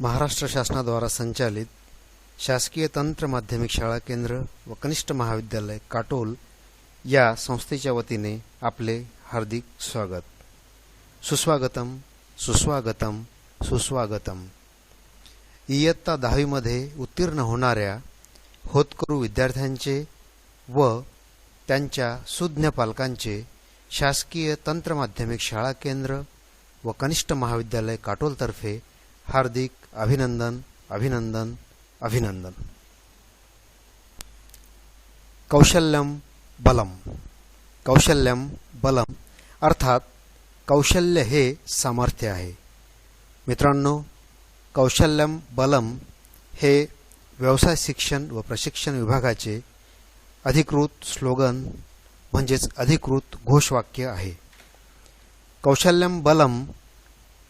महाराष्ट्र शासनाद्वारा संचालित शासकीय तंत्र माध्यमिक शाळा केंद्र व कनिष्ठ महाविद्यालय काटोल या संस्थेच्या वतीने आपले हार्दिक स्वागत. सुस्वागतम सुस्वागतम सुस्वागतम. इयत्ता 10वी मध्ये उत्तीर्ण होणाऱ्या होतकरू विद्यार्थ्यांचे व त्यांच्या सुज्ञ पालकांचे शासकीय तंत्र माध्यमिक शाळा केंद्र व कनिष्ठ महाविद्यालय काटोलतर्फे हार्दिक अभिनंदन अभिनंदन अभिनंदन. कौशल्यम बलम. कौशल्यम बलम अर्थात कौशल्य हे सामर्थ्य आहे. मित्रांनो, कौशल्यम बलम हे व्यवसाय शिक्षण व प्रशिक्षण विभागाचे अधिकृत स्लोगन म्हणजेच अधिकृत घोषवाक्य आहे. कौशल्यम बलम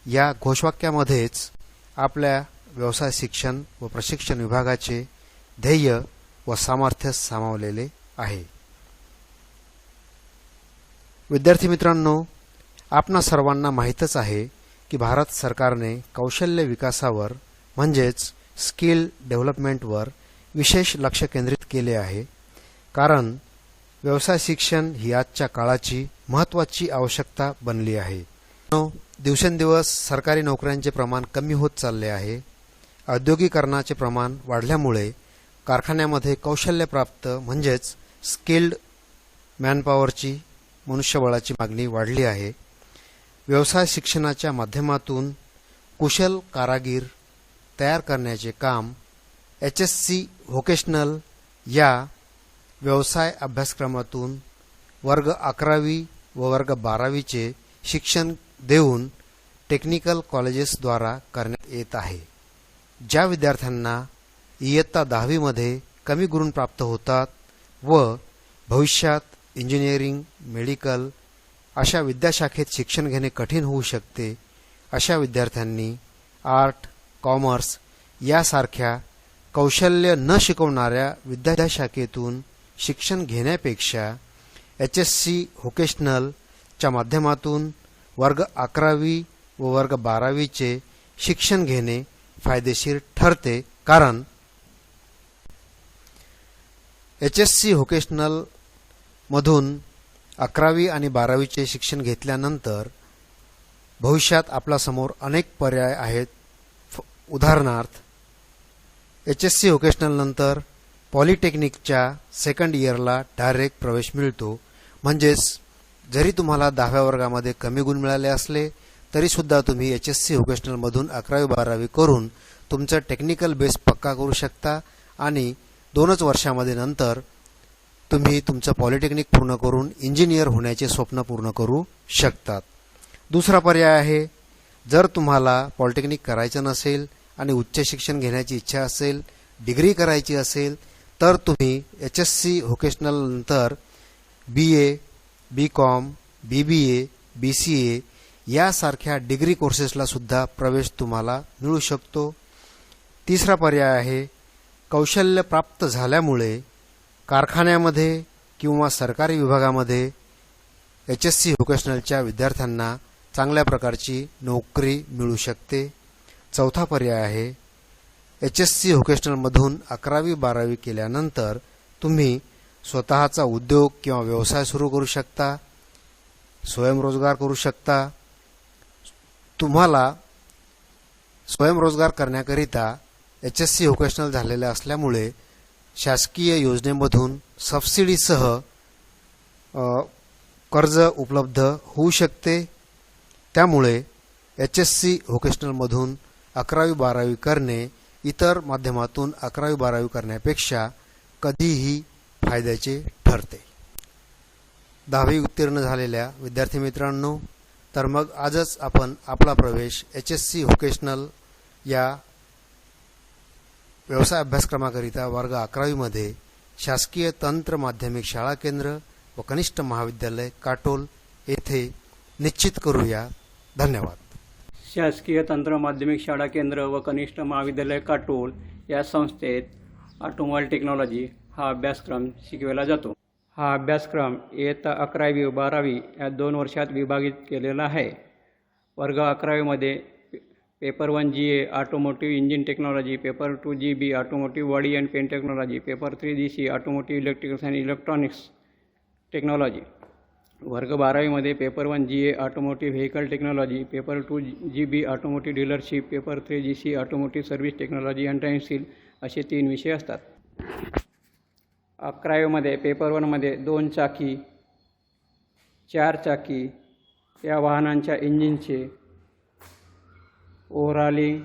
या घोषवाक्यामध्येच आपल्या व्यवसाय शिक्षण व प्रशिक्षण विभागाचे ध्येय व सामर्थ्य सामावलेले आहे. विद्यार्थी मित्रांनो, आपणा सर्वांना माहीतच आहे की भारत सरकारने कौशल्य विकासावर म्हणजेच स्किल डेव्हलपमेंटवर विशेष लक्ष केंद्रित केले आहे. कारण व्यवसाय शिक्षण ही आजच्या काळाची महत्त्वाची आवश्यकता बनली आहे. दिवसेंदिवस सरकारी नोकऱ्यांचे प्रमाण कमी होत चालले आहे. औद्योगिकरणाचे प्रमाण वाढल्यामुळे कारखान्यामध्ये कौशल्यप्राप्त म्हणजेच स्किल्ड मॅनपॉवरची मनुष्यबळाची मागणी वाढली आहे. व्यवसाय शिक्षणाच्या माध्यमातून कुशल कारागीर तयार करण्याचे काम HSC व्होकेशनल या व्यवसाय अभ्यासक्रमातून वर्ग 11वी व वर्ग 12वीचे शिक्षण देऊन टेक्निकल कॉलेजेसद्वारा करण्यात येत आहे. ज्या विद्यार्थ्यांना इयत्ता 10वी मध्ये कमी गुण प्राप्त होतात व भविष्यात इंजिनिअरिंग, मेडिकल अशा विद्याशाखेत शिक्षण घेणे कठीण होऊ शकते, अशा विद्यार्थ्यांनी आर्ट, कॉमर्स यासारख्या कौशल्य न शिकवणाऱ्या विद्याशाखेतून शिक्षण घेण्यापेक्षा HSC व्होकेशनलच्या माध्यमातून वर्ग 11वी व वर्ग 12वीचे शिक्षण घेणे फायदेशीर ठरते. कारण HSC व्होकेशनल मधून 11वी आणि 12वीचे शिक्षण घेतल्यानंतर भविष्यात आपल्यासमोर अनेक पर्याय आहेत. उदाहरणार्थ, HSC व्होकेशनल नंतर पॉलिटेक्निकच्या सेकंड इयरला डायरेक्ट प्रवेश मिळतो. म्हणजेच जरी तुम्हाला 10व्या वर्गामध्ये कमी गुण मिळाले असले तरी सुद्धा तुम्ही HSC व्होकेशनल मधून 11वी 12वी करून तुमचा टेक्निकल बेस पक्का करू शकता आणि 2च वर्षामध्ये नंतर तुम्ही तुमचं पॉलिटेक्निक पूर्ण करून इंजिनियर होण्याचे स्वप्न पूर्ण करू शकतात. दुसरा पर्याय आहे, जर तुम्हाला पॉलिटेक्निक करायचं नसेल आणि उच्च शिक्षण घेण्याची इच्छा असेल, डिग्री करायची असेल, तर तुम्ही HSC व्होकेशनल नंतर BA, BCom, BBA, BCA यासारख्या डिग्री कोर्सेसला सुद्धा प्रवेश तुम्हाला मिळू शकतो. तिसरा पर्याय आहे, कौशल्य प्राप्त झाल्यामुळे कारखान्यामध्ये किंवा सरकारी विभागामध्ये HSC व्होकेशनलच्या विद्यार्थ्यांना चांगल्या प्रकारची नोकरी मिळू शकते. चौथा पर्याय आहे, HSC व्होकेशनलमधून 11वी 12वी केल्यानंतर तुम्ही स्वतःचा उद्योग किंवा व्यवसाय सुरू करू शकता, स्वयंरोजगार करू शकता. तुम्हाला स्वयंरोजगार करण्याकरिता HSC व्होकेशनल झालेले असल्यामुळे शासकीय योजनेमधून सबसिडीसह कर्ज उपलब्ध होऊ शकते. त्यामुळे HSC व्होकेशनलमधून 11वी 12वी करणे इतर माध्यमातून 11वी 12वी करण्यापेक्षा कधीही फायद्याचे ठरते. 10वी उत्तीर्ण झालेल्या विद्यार्थी मित्रांनो, तर मग आजच आपण आपला प्रवेश HSC व्होकेशनल या व्यवसाय अभ्यासक्रमाकरिता वर्ग 11वी मध्ये शासकीय तंत्र माध्यमिक शाळा केंद्र व कनिष्ठ महाविद्यालय काटोल येथे निश्चित करूया. धन्यवाद. शासकीय तंत्र माध्यमिक शाळा केंद्र व कनिष्ठ महाविद्यालय काटोल या संस्थेत ऑटोमोबाईल टेक्नॉलॉजी हा अभ्यासक्रम शिकवला जातो. हा अभ्यासक्रम इयत्ता 11वी व 12वी या 2 वर्षात विभाजित केलेला आहे. वर्ग 11वी मध्ये paper 1 GA automotive engine technology, paper 2 GB automotive body and paint technology, paper 3 GC automotive electricals and electronics technology. वर्ग 12मध्ये paper 1 GA automotive vehicle technology, paper 2 GB automotive dealership, paper 3 GC automotive service technology and tensile असे 3 विषय असतात. 11वीमध्ये paper 1मध्ये 2 चाकी, 4 चाकी या वाहनांच्या इंजिनचे ओव्हरहॉलिंग,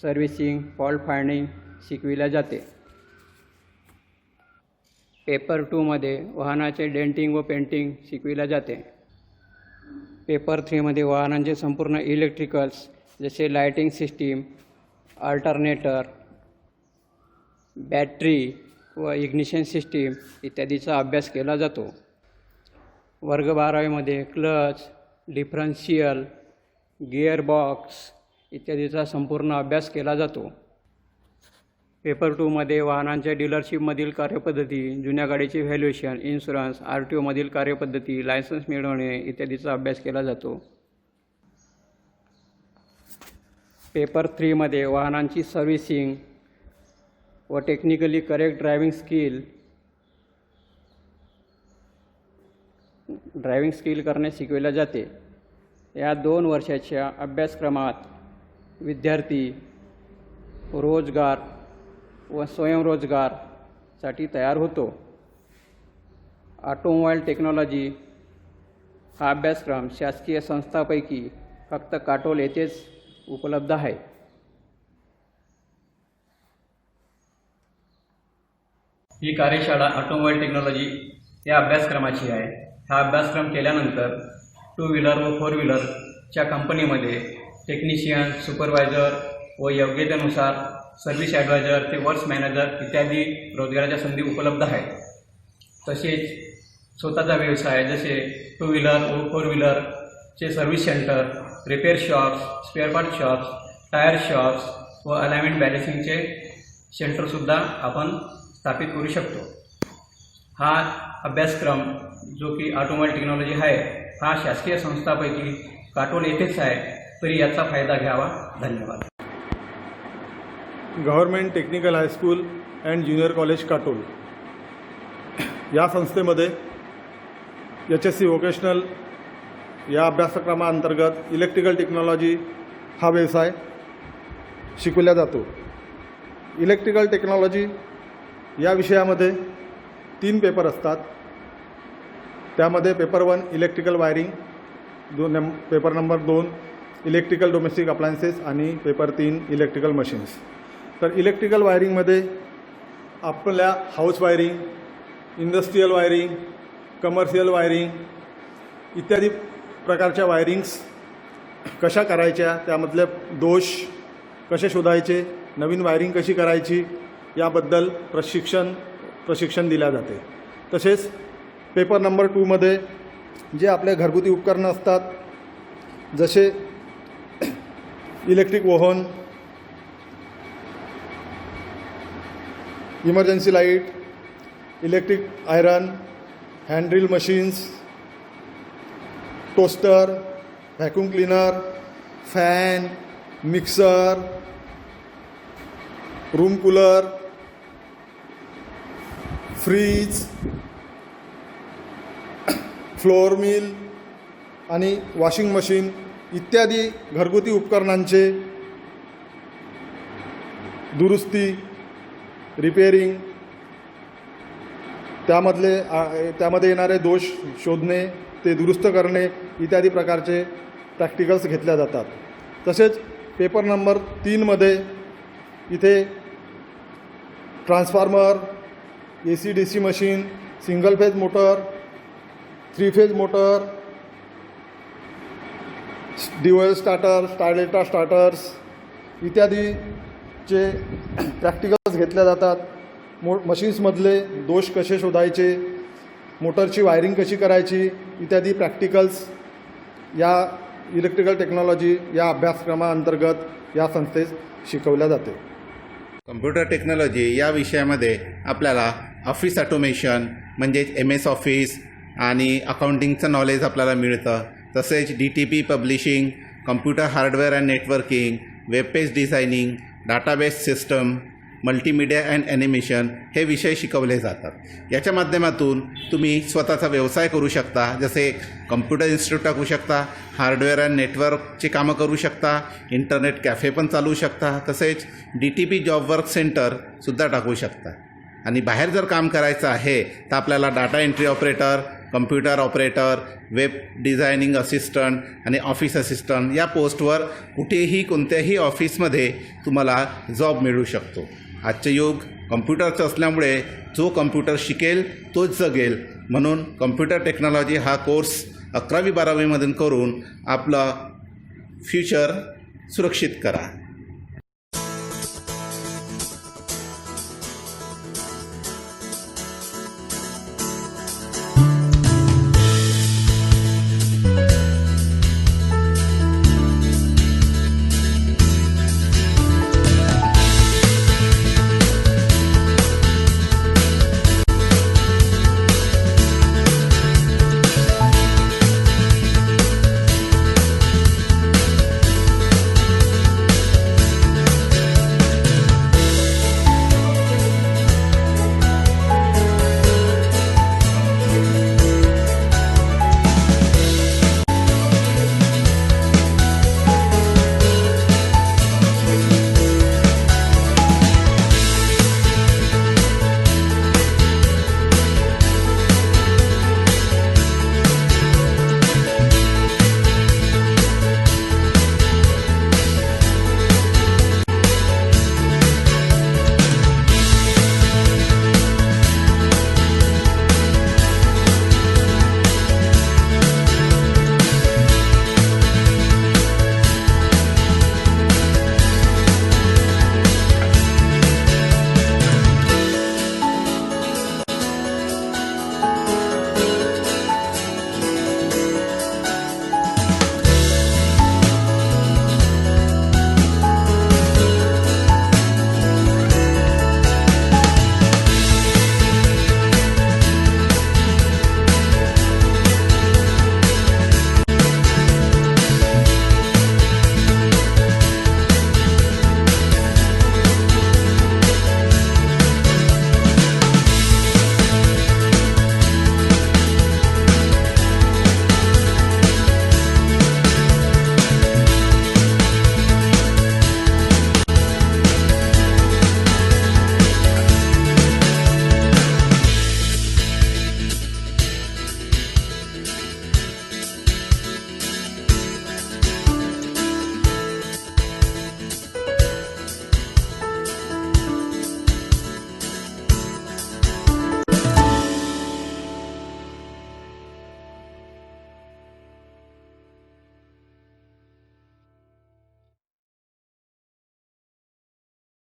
सर्व्हिसिंग, फॉल्ट फाइंडिंग शिकविल्या जाते. पेपर 2मध्ये वाहनाचे डेंटिंग व पेंटिंग शिकविल्या जाते. पेपर 3मध्ये वाहनांचे संपूर्ण इलेक्ट्रिकल्स जसे लाइटिंग सिस्टीम, अल्टरनेटर, बॅटरी व इग्निशन सिस्टीम इत्यादीचा अभ्यास केला जातो. वर्ग 12मध्ये क्लच, डिफरन्शियल, गिअरबॉक्स इत्यादीचा संपूर्ण अभ्यास केला जातो. पेपर 2मध्ये वाहनांच्या डीलरशिपमधील कार्यपद्धती, जुन्या गाडीचे व्हॅल्युएशन, इन्शुरन्स, RTOमधील कार्यपद्धती, लायसन्स मिळवणे इत्यादीचा अभ्यास केला जातो. पेपर 3मध्ये वाहनांची सर्व्हिसिंग व टेक्निकली करेक्ट ड्रायव्हिंग स्किल करणे शिकवले जाते. या 2 वर्षाच्या अभ्यासक्रमात विद्यार्थी रोजगार व स्वयंरोजगारसाठी तयार होतो. ऑटोमोबाईल टेक्नॉलॉजी हा अभ्यासक्रम शासकीय संस्थांपैकी फक्त काटोल येथेच उपलब्ध आहे. ही कार्यशाळा ऑटोमोबाईल टेक्नॉलॉजी या अभ्यासक्रमाची आहे. हा अभ्यासक्रम केल्यानंतर 2 व्हीलर व 4 व्हीलरच्या कंपनीमध्ये टेक्निशियन, सुपरवायझर व योग्यतेनुसार सर्व्हिस ॲडवायझर ते वर्क्स मॅनेजर इत्यादी रोजगाराच्या संधी उपलब्ध आहेत. तसेच स्वतःचा व्यवसाय जसे 2 व्हीलर व 4 व्हीलरचे service center, repair shops, spare part shops, tyre shops व अलाइनमेंट बॅलेन्सिंगचे सेंटरसुद्धा आपण स्थापित करू शकतो. हा अभ्यासक्रम जो की ऑटोमोबाईल टेक्नॉलॉजी आहे हा शासकीय संस्थांपैकी काटोल येथेच आहे, तरी याचा फायदा घ्यावा. धन्यवाद. Government technical high school and junior college Katol या संस्थेमध्ये HSC व्होकेशनल या अभ्यासक्रमाअंतर्गत इलेक्ट्रिकल टेक्नॉलॉजी हा व्यवसाय शिकवला जातो. इलेक्ट्रिकल टेक्नॉलॉजी या विषयामध्ये 3 पेपर असतात. त्यामध्ये paper 1 electrical wiring, paper number 2 electrical domestic appliances आणि पेपर 3 इलेक्ट्रिकल मशीन्स. तर इलेक्ट्रिकल वायरिंगमध्ये आपल्या house wiring, industrial wiring, commercial wiring इत्यादी प्रकारच्या वायरिंग्स कशा करायच्या, त्यामधले दोष कसे शोधायचे, नवीन वायरिंग कशी करायची याबद्दल प्रशिक्षण दिले जाते. तसेच पेपर नंबर 2मध्ये जे आपले घरगुती उपकरणं असतात जसे electric oven, emergency light, electric iron, hand drill machines, toaster, vacuum cleaner, fan, mixer, room cooler, fridge, flour mill आणि वॉशिंग मशीन इत्यादी घरगुती उपकरणांचे दुरुस्ती, रिपेअरिंग, त्यामध्ये येणारे दोष शोधणे, ते दुरुस्त करणे इत्यादी प्रकारचे प्रॅक्टिकल्स घेतल्या जातात. तसेच पेपर नंबर 3मध्ये इथे transformer, AC DC machine, single phase motor, 3 phase motor, dual starter, star delta starters इत्यादीचे प्रॅक्टिकल्स घेतल्या जातात. मशीन्समधले दोष कसे शोधायचे, मोटरची वायरिंग कशी करायची इत्यादी प्रॅक्टिकल्स या इलेक्ट्रिकल टेक्नॉलॉजी या अभ्यासक्रमाअंतर्गत या संस्थेत शिकवल्या जाते. कम्प्युटर टेक्नॉलॉजी या विषयामध्ये आपल्याला ऑफिस ऑटोमेशन म्हणजेच MS ऑफिस आणि अकाउंटिंगचं नॉलेज आपल्याला मिळतं. तसेच DTP publishing computer hardware and networking, web page designing, database system, multimedia and animation हे विषय शिकवले जातात. याच्या माध्यमातून तुम्ही स्वतःचा व्यवसाय करू शकता. जसे कम्प्युटर इन्स्टिट्यूट टाकू शकता, हार्डवेअर अँड नेटवर्कची कामं करू शकता, इंटरनेट कॅफे पण चालवू शकता, तसेच DTP जॉब वर्क सेंटरसुद्धा टाकू शकता. आणि बाहेर जर काम करायचं आहे तर आपल्याला data entry operator, computer operator, web designing assistant आणि ऑफिस असिस्टंट या पोस्टवर कुठेही कोणत्याही ऑफिसमध्ये तुम्हाला जॉब मिळू शकतो. आजचे युग कम्प्युटरचं असल्यामुळे जो कम्प्युटर शिकेल तोच जगेल. म्हणून कम्प्युटर टेक्नॉलॉजी हा कोर्स 11वी 12वीमधून करून आपलं फ्युचर सुरक्षित करा.